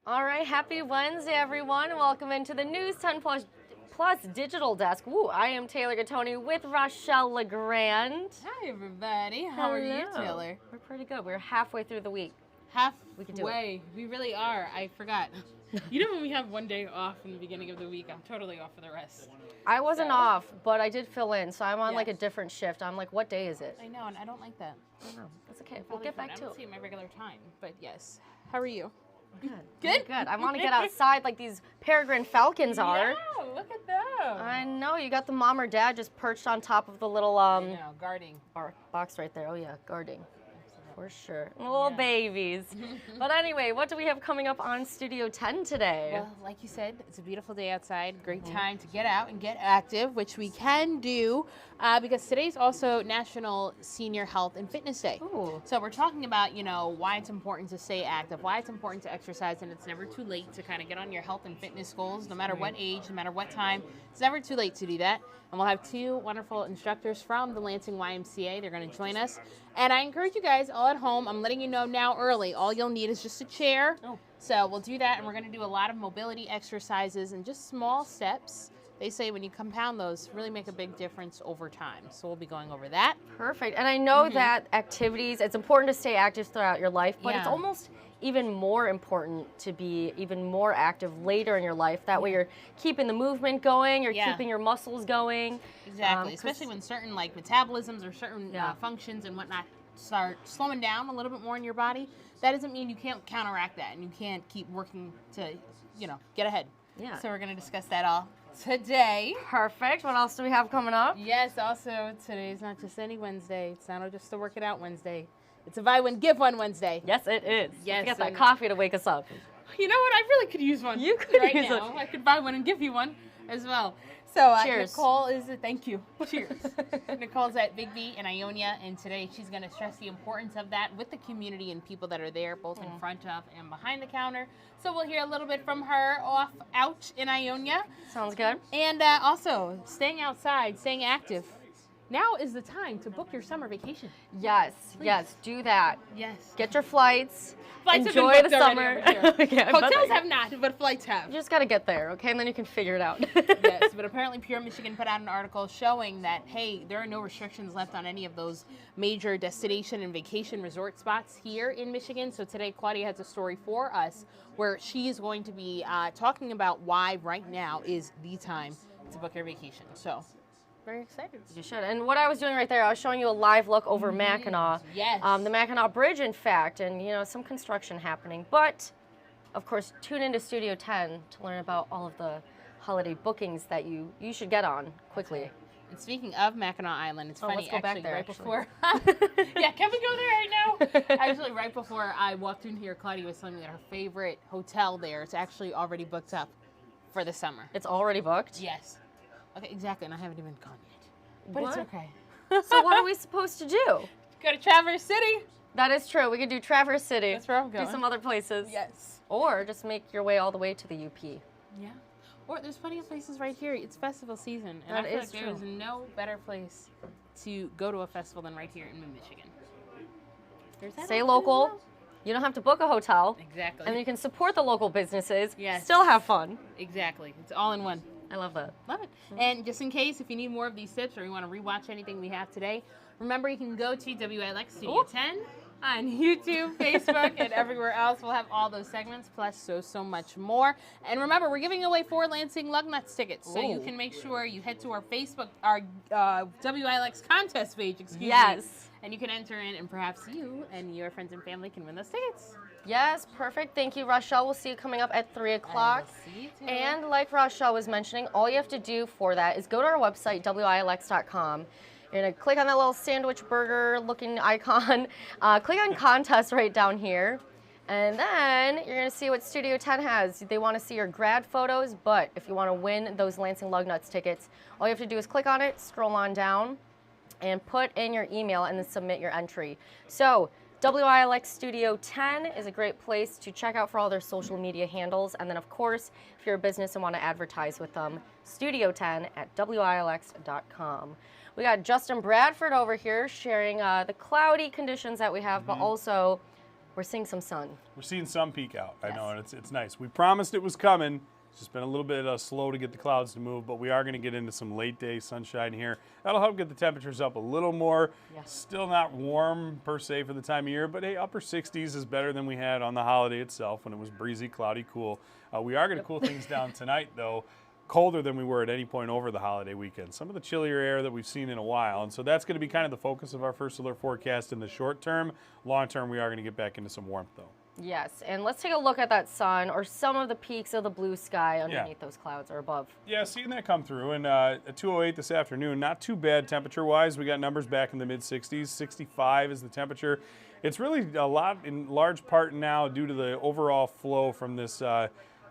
All right, happy Wednesday, everyone. Welcome into the News 10 Plus Digital Desk. Woo, I am Taylor Gattoni with Rochelle LeGrand. Hi, everybody. How are you, Taylor? We're pretty good. We're halfway through the week. Halfway. We really are. I forgot. You know when we have one day off in the beginning of the week, I'm totally off for the rest. I wasn't off, but I did fill in, so I'm on like a different shift. I'm like, what day is it? I know, and I don't like that. I know. That's okay. We'll get back to it. I don't see it my regular time, but yes. How are you? Good. Good? Good. I want to get outside like these peregrine falcons are. Yeah, look at them. I know. You got the mom or dad just perched on top of the little guarding. box right there. Oh, yeah, guarding. For sure. Little babies. But anyway, what do we have coming up on Studio 10 today? Well, like you said, it's a beautiful day outside. Great time to get out and get active, which we can do because today's also National Senior Health and Fitness Day. Ooh. So we're talking about, why it's important to stay active, why it's important to exercise, and it's never too late to kind of get on your health and fitness goals, no matter what age, no matter what time. It's never too late to do that. And we'll have two wonderful instructors from the Lansing YMCA. They're going to join us. And I encourage you guys all at home, I'm letting you know now early, all you'll need is just a chair. Oh. So we'll do that, and we're going to do a lot of mobility exercises and just small steps. They say when you compound those, really make a big difference over time. So we'll be going over that. Perfect. And I know that activities, it's important to stay active throughout your life, but it's almost even more important to be even more active later in your life. That way you're keeping the movement going, you're keeping your muscles going. Exactly, especially when certain metabolisms or certain functions and whatnot start slowing down a little bit more in your body. That doesn't mean you can't counteract that and you can't keep working to, get ahead. Yeah. So we're going to discuss that all today. Perfect. What else do we have coming up? Yes, also today's not just any Wednesday. It's not just a Work It Out Wednesday. It's a Buy One, Give One Wednesday. Yes, it is. Yes. Get that coffee to wake us up. You know what? I really could use one. You could right use now. one. I could buy one and give you one as well. So cheers. Nicole is, thank you. Cheers. Nicole's at Big B in Ionia, and today she's going to stress the importance of that with the community and people that are there, both in front of and behind the counter. So we'll hear a little bit from her out in Ionia. Sounds good. And also, staying outside, staying active. Now is the time to book your summer vacation. Yes, yes, do that. Yes. Get your flights. Flights enjoy have been the booked summer. Okay, hotels have not, but flights have. You just got to get there, okay? And then you can figure it out. Yes, but apparently Pure Michigan put out an article showing that, hey, there are no restrictions left on any of those major destination and vacation resort spots here in Michigan. So today, Claudia has a story for us where she is going to be talking about why right now is the time to book your vacation. So, very excited. You should. And what I was doing right there, I was showing you a live look over Mackinac. Yes. The Mackinac Bridge, in fact, and, some construction happening. But, of course, tune into Studio 10 to learn about all of the holiday bookings that you should get on quickly. And speaking of Mackinac Island, it's funny, let's go back there, before... Yeah, can we go there right now? Actually, right before I walked in here, Claudia was telling me that her favorite hotel there is actually already booked up for the summer. It's already booked? Yes. Okay, exactly, and I haven't even gone yet. But What? it's okay. So what are we supposed to do? Go to Traverse City. That is true. We could do Traverse City. That's where I'm going. Do some other places. Yes. Or just make your way all the way to the UP. Yeah. Or there's plenty of places right here. It's festival season. And That I feel is like true. there's no better place to go to a festival than right here in Michigan. Stay local. You don't have to book a hotel. Exactly. And you can support the local businesses. Yes. Still have fun. Exactly. It's all in one. I love that. Love it. And just in case, if you need more of these tips or you want to rewatch anything we have today, remember you can go to WILX Studio 10 on YouTube, Facebook, and everywhere else. We'll have all those segments, plus so much more. And remember, we're giving away 4 Lansing Lugnuts tickets, so you can make sure you head to our Facebook, our WILX contest page, excuse me. And you can enter in, and perhaps you and your friends and family can win those tickets. Yes, perfect. Thank you, Rochelle. We'll see you coming up at 3 o'clock. See you too. And like Rochelle was mentioning, all you have to do for that is go to our website, WILX.com. You're going to click on that little sandwich burger looking icon. Click on contest right down here. And then you're going to see what Studio 10 has. They want to see your grad photos, but if you want to win those Lansing Lugnuts tickets, all you have to do is click on it, scroll on down, and put in your email and then submit your entry. So WILX Studio 10 is a great place to check out for all their social media handles. And then, of course, if you're a business and want to advertise with them, Studio 10 at WILX.com. We got Justin Bradford over here sharing the cloudy conditions that we have, but also we're seeing some sun. We're seeing some peek out. Yes. I know, and it's nice. We promised it was coming. It's just been a little bit slow to get the clouds to move, but we are going to get into some late day sunshine here. That'll help get the temperatures up a little more. Yes. Still not warm per se for the time of year, but hey, upper 60s is better than we had on the holiday itself when it was breezy, cloudy, cool. We are going to cool things down tonight, though. Colder than we were at any point over the holiday weekend. Some of the chillier air that we've seen in a while. And so that's going to be kind of the focus of our first alert forecast in the short term. Long term, we are going to get back into some warmth, though. Yes, and let's take a look at that sun or some of the peaks of the blue sky underneath those clouds or above. Yeah, seeing that come through. And at 2:08 this afternoon, not too bad temperature-wise. We got numbers back in the mid-60s. 65 is the temperature. It's really a lot, in large part now, due to the overall flow from this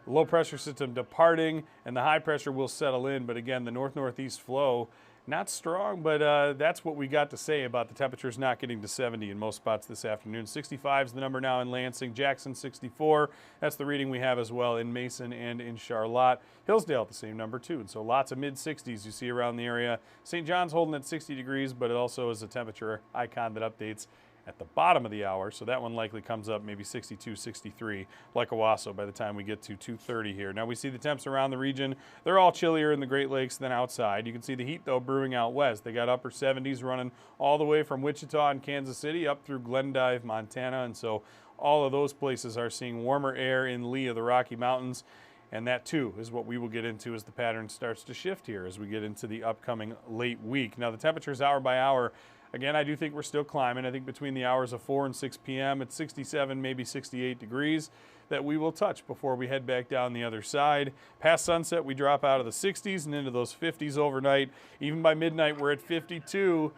low pressure system departing, and the high pressure will settle in. But again, the north-northeast flow, not strong, but that's what we got to say about the temperatures not getting to 70 in most spots this afternoon. 65 is the number now in Lansing. Jackson, 64. That's the reading we have as well in Mason and in Charlotte. Hillsdale at the same number too, and so lots of mid-60s you see around the area. St. John's holding at 60 degrees, but it also is a temperature icon that updates at the bottom of the hour, so that one likely comes up maybe 62, 63, like Owasso by the time we get to 2:30 here. Now we see the temps around the region. They're all chillier in the Great Lakes than outside. You can see the heat, though, brewing out west. They got upper 70s running all the way from Wichita and Kansas City up through Glendive, Montana, and so all of those places are seeing warmer air in lee of the Rocky Mountains. And that, too, is what we will get into as the pattern starts to shift here as we get into the upcoming late week. Now, the temperatures hour by hour, again, I do think we're still climbing. I think between the hours of 4 and 6 p.m. at 67, maybe 68 degrees that we will touch before we head back down the other side. Past sunset, we drop out of the 60s and into those 50s overnight. Even by midnight, we're at 52.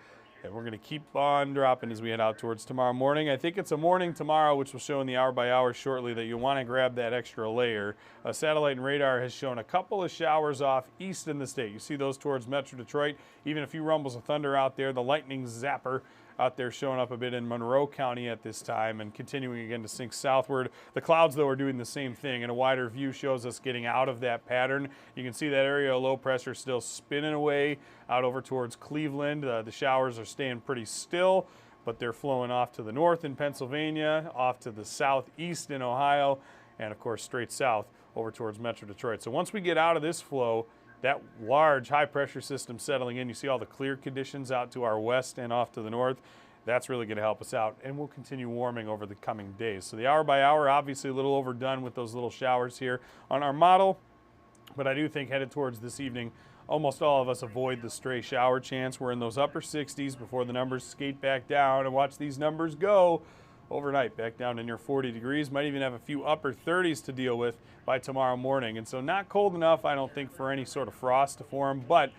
And we're going to keep on dropping as we head out towards tomorrow morning. I think it's a morning tomorrow, which will show in the hour by hour shortly, that you'll want to grab that extra layer. Satellite and radar has shown a couple of showers off east in the state. You see those towards Metro Detroit. Even a few rumbles of thunder out there. The lightning zapper out there showing up a bit in Monroe County at this time and continuing again to sink southward. The clouds, though, are doing the same thing, and a wider view shows us getting out of that pattern. You can see that area of low pressure still spinning away out over towards Cleveland. The showers are staying pretty still, but they're flowing off to the north in Pennsylvania, off to the southeast in Ohio, and of course straight south over towards Metro Detroit. So once we get out of this flow, that large high pressure system settling in, you see all the clear conditions out to our west and off to the north. That's really going to help us out, and we'll continue warming over the coming days. So the hour by hour, obviously a little overdone with those little showers here on our model, but I do think headed towards this evening, almost all of us avoid the stray shower chance. We're in those upper 60s before the numbers skate back down, and watch these numbers go overnight back down to near 40 degrees. Might even have a few upper 30s to deal with by tomorrow morning. And so not cold enough, I don't think, for any sort of frost to form, but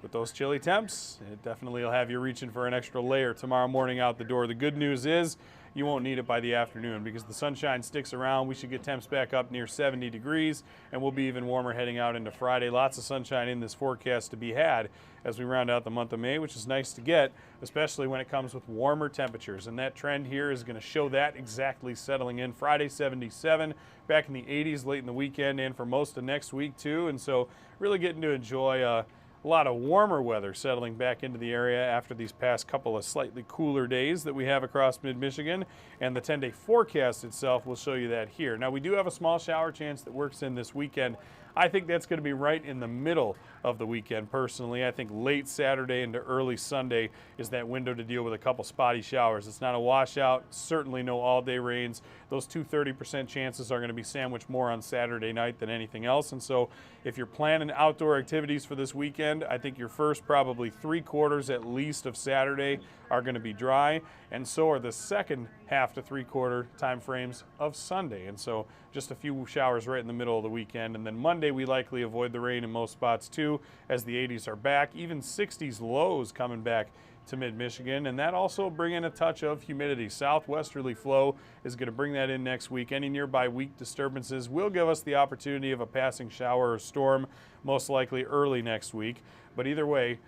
with those chilly temps, it definitely will have you reaching for an extra layer tomorrow morning out the door. The good news is you won't need it by the afternoon because the sunshine sticks around. We should get temps back up near 70 degrees, and we'll be even warmer heading out into Friday. Lots of sunshine in this forecast to be had as we round out the month of May, which is nice to get, especially when it comes with warmer temperatures. And that trend here is going to show that exactly settling in. Friday, 77, back in the 80s late in the weekend and for most of next week, too. And so really getting to enjoy a lot of warmer weather settling back into the area after these past couple of slightly cooler days that we have across mid-Michigan. And the 10-day forecast itself will show you that here. Now, we do have a small shower chance that works in this weekend. I think that's going to be right in the middle of the weekend, personally. I think late Saturday into early Sunday is that window to deal with a couple spotty showers. It's not a washout, certainly no all-day rains. Those 30% chances are going to be sandwiched more on Saturday night than anything else. And so if you're planning outdoor activities for this weekend, I think your first probably 3/4 at least of Saturday are going to be dry, and so are the second half to 3/4 time frames of Sunday. And so just a few showers right in the middle of the weekend. And then Monday we likely avoid the rain in most spots too, as the 80s are back, even 60s lows coming back to mid-Michigan, and that also bring in a touch of humidity. Southwesterly flow is going to bring that in next week. Any nearby weak disturbances will give us the opportunity of a passing shower or storm, most likely early next week. But either way,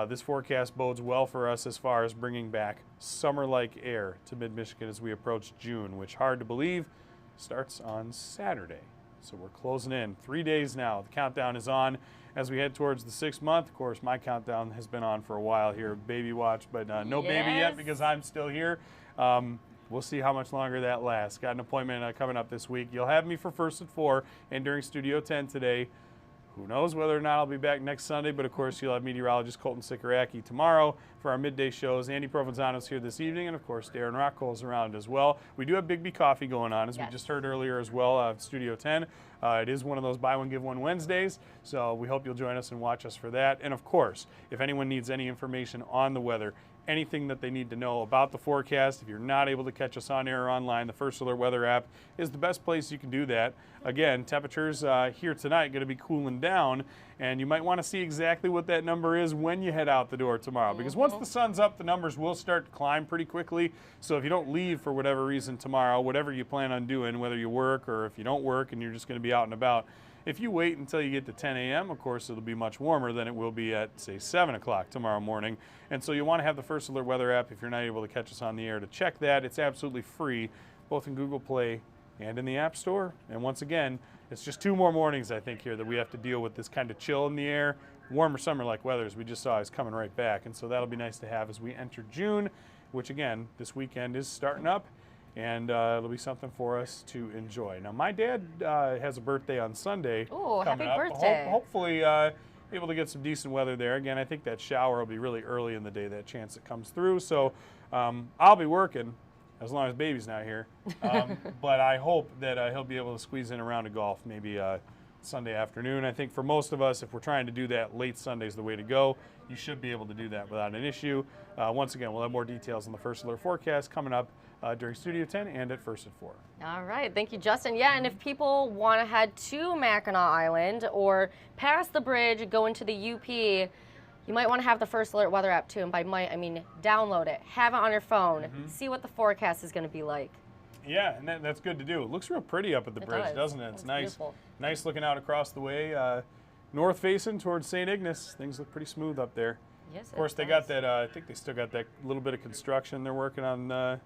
this forecast bodes well for us as far as bringing back summer-like air to mid-Michigan as we approach June, which, hard to believe, starts on Saturday. So we're closing in 3 days now. The countdown is on as we head towards the 6th month. Of course, my countdown has been on for a while here, baby watch, but no baby yet because I'm still here. We'll see how much longer that lasts. Got an appointment coming up this week. You'll have me for First at 4 and during Studio 10 today. Who knows whether or not I'll be back next Sunday, but of course you'll have meteorologist Colton Sikoraki tomorrow for our midday shows. Andy Provenzano's here this evening, and of course Darren Rockcole's around as well. We do have Big B Coffee going on, as we just heard earlier as well, Studio 10. It is one of those buy one, give one Wednesdays, so we hope you'll join us and watch us for that. And of course, if anyone needs any information on the weather, anything that they need to know about the forecast, if you're not able to catch us on air or online, the First Alert Weather app is the best place you can do that. Again, temperatures here tonight going to be cooling down, and you might want to see exactly what that number is when you head out the door tomorrow, because once the sun's up, the numbers will start to climb pretty quickly. So if you don't leave for whatever reason tomorrow, whatever you plan on doing, whether you work or if you don't work and you're just going to be out and about, if you wait until you get to 10 a.m., of course, it'll be much warmer than it will be at, say, 7 o'clock tomorrow morning. And so you want to have the First Alert Weather app if you're not able to catch us on the air to check that. It's absolutely free, both in Google Play and in the App Store. And once again, it's just 2 more mornings, I think, here that we have to deal with this kind of chill in the air. Warmer summer-like weather, as we just saw, is coming right back. And so that'll be nice to have as we enter June, which, again, this weekend is starting up. And it'll be something for us to enjoy. Now, my dad has a birthday on Sunday. Ooh, happy coming up. birthday. Hopefully able to get some decent weather there. Again, I think that shower will be really early in the day, that chance it comes through. So I'll be working as long as baby's not here. But I hope that he'll be able to squeeze in a round of golf maybe Sunday afternoon. I think for most of us, if we're trying to do that, late Sunday's the way to go. You should be able to do that without an issue. Once again, we'll have more details on the First Alert forecast coming up during Studio 10 and at First at 4. All right, thank you, Justin. Yeah, and if people want to head to Mackinac Island or past the bridge, go into the UP, you might want to have the First Alert Weather app too. And by might, I mean download it, have it on your phone, see what the forecast is going to be like. Yeah, and that's good to do. It looks real pretty up at the bridge, doesn't it? It's nice. Beautiful. Nice looking out across the way. North facing towards St. Ignace. Things look pretty smooth up there. Yes, of course, they got that, I think they still got that little bit of construction they're working on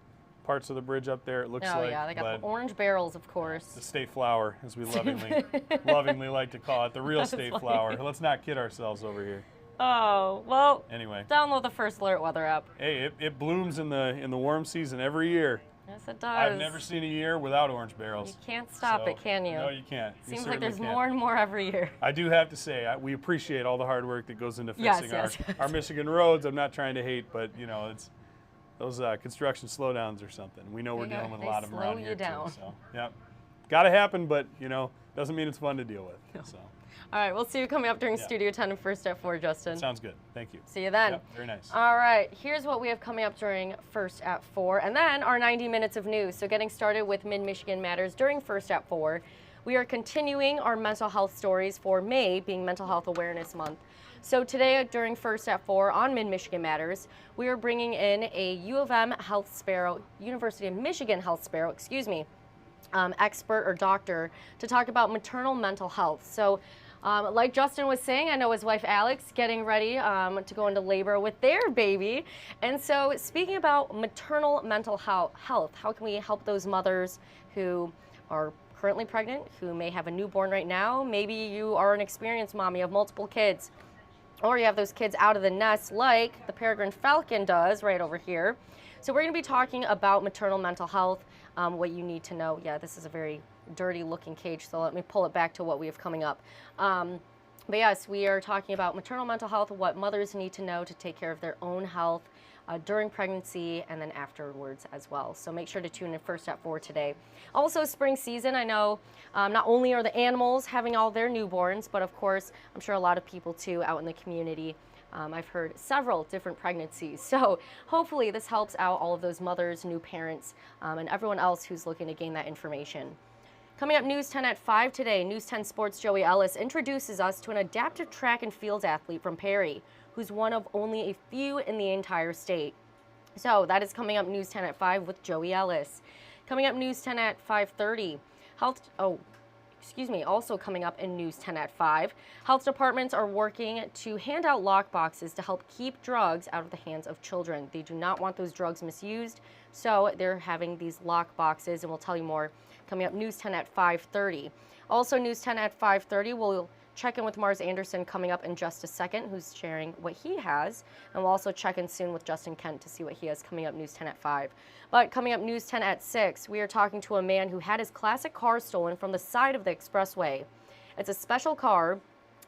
parts of the bridge up there, it looks like. Oh, yeah, they got the orange barrels, of course. The state flower, as we lovingly like to call it, the real state flower. Let's not kid ourselves over here. Oh, well, anyway, download the First Alert Weather app. Hey, it blooms in the warm season every year. Yes, it does. I've never seen a year without orange barrels. You can't stop it, can you? No, you can't. Seems like there's more and more every year. I do have to say, we appreciate all the hard work that goes into fixing our Michigan roads. I'm not trying to hate, but you know, it's those construction slowdowns or something. We know we're dealing with a lot of them around here too. So, yeah, got to happen, but you know, doesn't mean it's fun to deal with. No. So. All right, we'll see you coming up during Studio 10 and First at 4, Justin. Sounds good. Thank you. See you then. Yep, very nice. All right, here's what we have coming up during First at 4, and then our 90 minutes of news. So getting started with Mid-Michigan Matters during First at 4, we are continuing our mental health stories for May being Mental Health Awareness Month. So today during First at 4 on Mid-Michigan Matters, we are bringing in a U of M Health Sparrow, University of Michigan Health Sparrow, expert or doctor to talk about maternal mental health. So like Justin was saying, I know his wife Alex getting ready to go into labor with their baby. And so speaking about maternal mental health, how can we help those mothers who are currently pregnant, who may have a newborn right now? Maybe you are an experienced mommy of multiple kids, or you have those kids out of the nest like the peregrine falcon does right over here. So we're going to be talking about maternal mental health, what you need to know. Yeah, this is a very dirty looking cage, so let me pull it back to what we have coming up. But yes, we are talking about maternal mental health, what mothers need to know to take care of their own health during pregnancy and then afterwards as well. So make sure to tune in First at 4 today. Also, spring season, I know not only are the animals having all their newborns, but of course, I'm sure a lot of people too out in the community. I've heard several different pregnancies. So hopefully this helps out all of those mothers, new parents, and everyone else who's looking to gain that information. Coming up, News 10 at 5 today, News 10 Sports' Joey Ellis introduces us to an adaptive track and field athlete from Perry, who's one of only a few in the entire state. So that is coming up, News 10 at 5 with Joey Ellis. Coming up, News 10 at 5:30. Also coming up in News 10 at 5, health departments are working to hand out lock boxes to help keep drugs out of the hands of children. They do not want those drugs misused, so they're having these lock boxes, and we'll tell you more coming up News 10 at 5:30. Also, News 10 at 5:30 will check in with Mars Anderson coming up in just a second, who's sharing what he has. And we'll also check in soon with Justin Kent to see what he has coming up News 10 at 5. But coming up News 10 at 6, we are talking to a man who had his classic car stolen from the side of the expressway. It's a special car,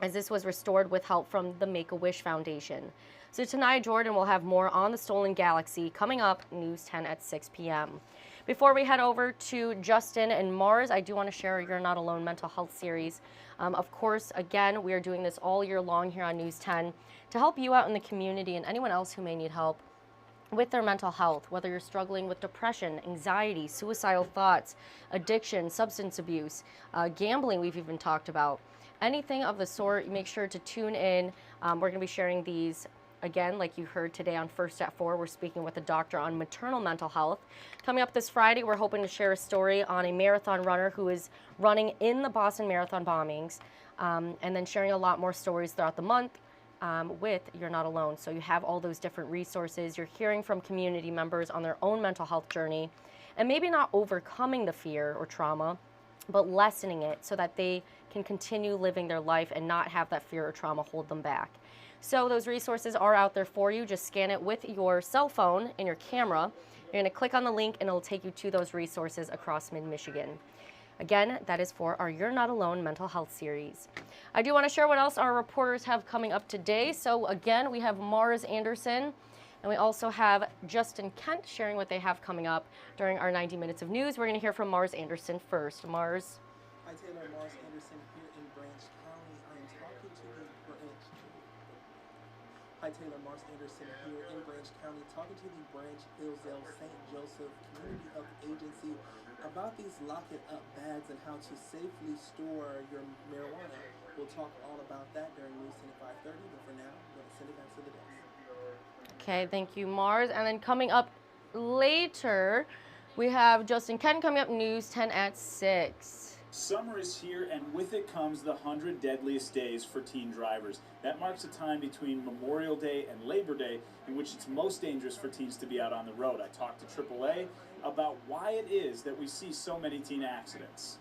as this was restored with help from the Make-A-Wish Foundation. So tonight, Jordan will have more on the stolen Galaxy coming up News 10 at 6 p.m. Before we head over to Justin and Mars, I do want to share You're Not Alone mental health series. Of course, again, we are doing this all year long here on News 10 to help you out in the community and anyone else who may need help with their mental health, whether you're struggling with depression, anxiety, suicidal thoughts, addiction, substance abuse, gambling we've even talked about. Anything of the sort, make sure to tune in. We're going to be sharing these again, like you heard today on First at 4, we're speaking with a doctor on maternal mental health. Coming up this Friday, we're hoping to share a story on a marathon runner who is running in the Boston Marathon bombings, and then sharing a lot more stories throughout the month with You're Not Alone. So you have all those different resources. You're hearing from community members on their own mental health journey, and maybe not overcoming the fear or trauma, but lessening it so that they can continue living their life and not have that fear or trauma hold them back. So those resources are out there for you. Just scan it with your cell phone and your camera. You're going to click on the link and it'll take you to those resources across mid-Michigan. Again, that is for our You're Not Alone mental health series. I do want to share what else our reporters have coming up today. So again, we have Mars Anderson, and we also have Justin Kent sharing what they have coming up during our 90 minutes of news. We're going to hear from Mars Anderson first. Mars. Hi, Taylor. Mars Anderson here in Branch County. I am talking to the Branch. Hi, Taylor. Mars Anderson here in Branch County, talking to the Branch Hillsdale St. Joseph Community Health Agency about these lock it up bags and how to safely store your marijuana. We'll talk all about that during News 10 at 5:30, but for now, I'm going to send it back to the desk. Okay, thank you, Mars. And then coming up later, we have Justin Kent coming up News 10 at 6. Summer is here, and with it comes the 100 Deadliest Days for teen drivers. That marks a time between Memorial Day and Labor Day in which it's most dangerous for teens to be out on the road. I talked to AAA about why it is that we see so many teen accidents.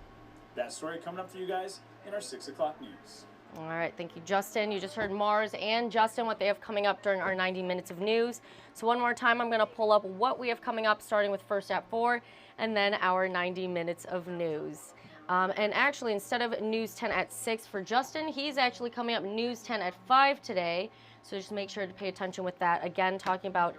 That story coming up for you guys in our 6 o'clock news. All right, thank you, Justin. You just heard Mars and Justin, what they have coming up during our 90 minutes of news. So one more time, I'm going to pull up what we have coming up, starting with First at 4, and then our 90 minutes of news. And actually, instead of News 10 at 6 for Justin, he's actually coming up News 10 at 5 today. So just make sure to pay attention with that. Again, talking about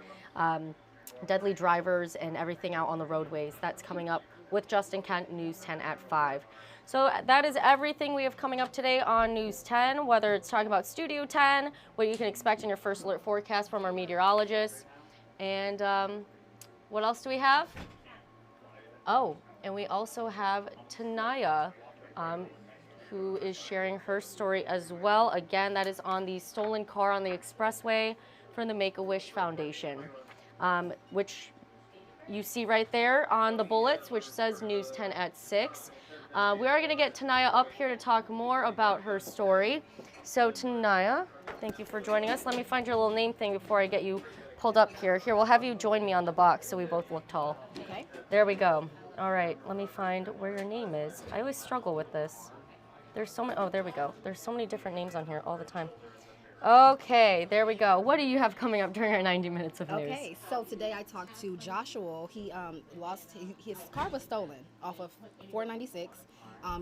deadly drivers and everything out on the roadways. That's coming up with Justin Kent, News 10 at 5. So that is everything we have coming up today on News 10, whether it's talking about Studio 10, what you can expect in your first alert forecast from our meteorologists. And what else do we have? Oh, and we also have Tanaya, who is sharing her story as well. Again, that is on the stolen car on the expressway from the Make-A-Wish Foundation, which you see right there on the bullets, which says News 10 at 6. We are going to get Tanaya up here to talk more about her story. So Tanaya, thank you for joining us. Let me find your little name thing before I get you pulled up here. Here, we'll have you join me on the box so we both look tall. Okay. There we go. All right, let me find where your name is. I always struggle with this. There's so many, oh, there we go. There's so many different names on here all the time. Okay, there we go. What do you have coming up during our 90 minutes of news? Okay, so today I talked to Joshua. He his car was stolen off of 496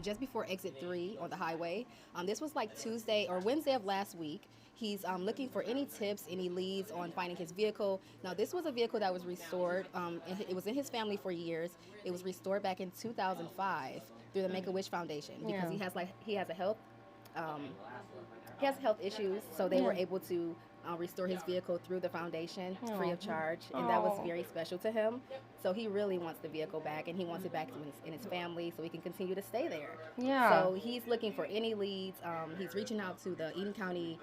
just before exit 3 on the highway. This was like Tuesday or Wednesday of last week. He's looking for any tips, any leads on finding his vehicle. Now, this was a vehicle that was restored. It was in his family for years. It was restored back in 2005 through the Make-A-Wish Foundation because he has health issues, so they were able to restore his vehicle through the foundation free of charge, and that was very special to him. So he really wants the vehicle back, and he wants it back in his family so he can continue to stay there. Yeah. So he's looking for any leads. He's reaching out to the Eden County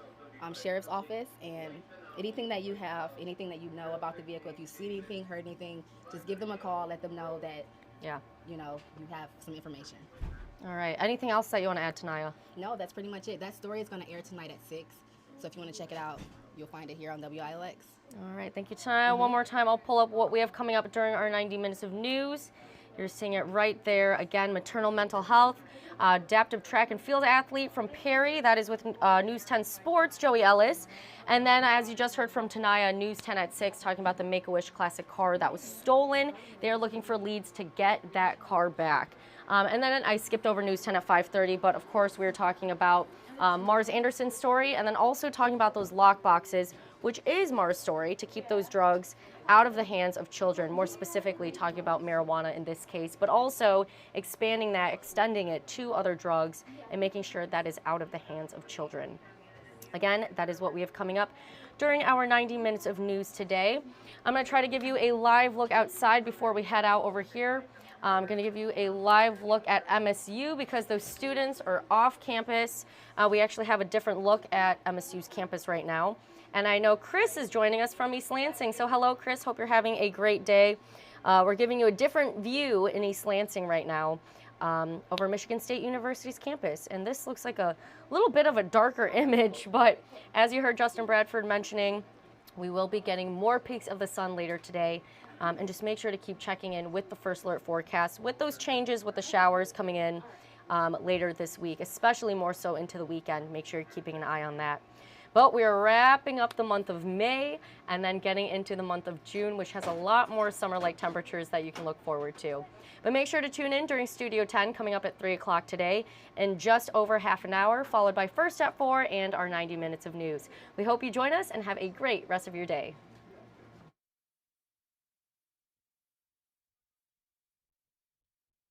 Sheriff's Office, and anything that you have, anything that you know about the vehicle, if you see anything, heard anything, just give them a call, let them know that you have some information. All right. Anything else that you want to add, Tanaya? No, that's pretty much it. That story is going to air tonight at 6. So if you want to check it out, you'll find it here on WILX. All right. Thank you, Tanaya. One more time, I'll pull up what we have coming up during our 90 minutes of news. You're seeing it right there. Again, maternal mental health, adaptive track and field athlete from Perry. That is with News 10 Sports, Joey Ellis. And then, as you just heard from Tanaya, News 10 at 6, talking about the Make-A-Wish Classic car that was stolen. They are looking for leads to get that car back. And then I skipped over News 10 at 5:30, but of course we were talking about Mars Anderson's story, and then also talking about those lock boxes, which is Mars' story, to keep those drugs out of the hands of children, more specifically talking about marijuana in this case, but also expanding that, extending it to other drugs, and making sure that is out of the hands of children. Again, that is what we have coming up during our 90 minutes of news today. I'm going to try to give you a live look outside before we head out over here. I'm going to give you a live look at MSU because those students are off campus. We actually have a different look at MSU's campus right now. And I know Chris is joining us from East Lansing. So hello, Chris. Hope you're having a great day. We're giving you a different view in East Lansing right now over Michigan State University's campus. And this looks like a little bit of a darker image. But as you heard Justin Bradford mentioning, we will be getting more peaks of the sun later today. And just make sure to keep checking in with the First Alert forecast with those changes with the showers coming in later this week, especially more so into the weekend. Make sure you're keeping an eye on that. But we are wrapping up the month of May and then getting into the month of June, which has a lot more summer-like temperatures that you can look forward to. But make sure to tune in during Studio 10 coming up at 3 o'clock today in just over half an hour, followed by First at 4 and our 90 minutes of news. We hope you join us and have a great rest of your day.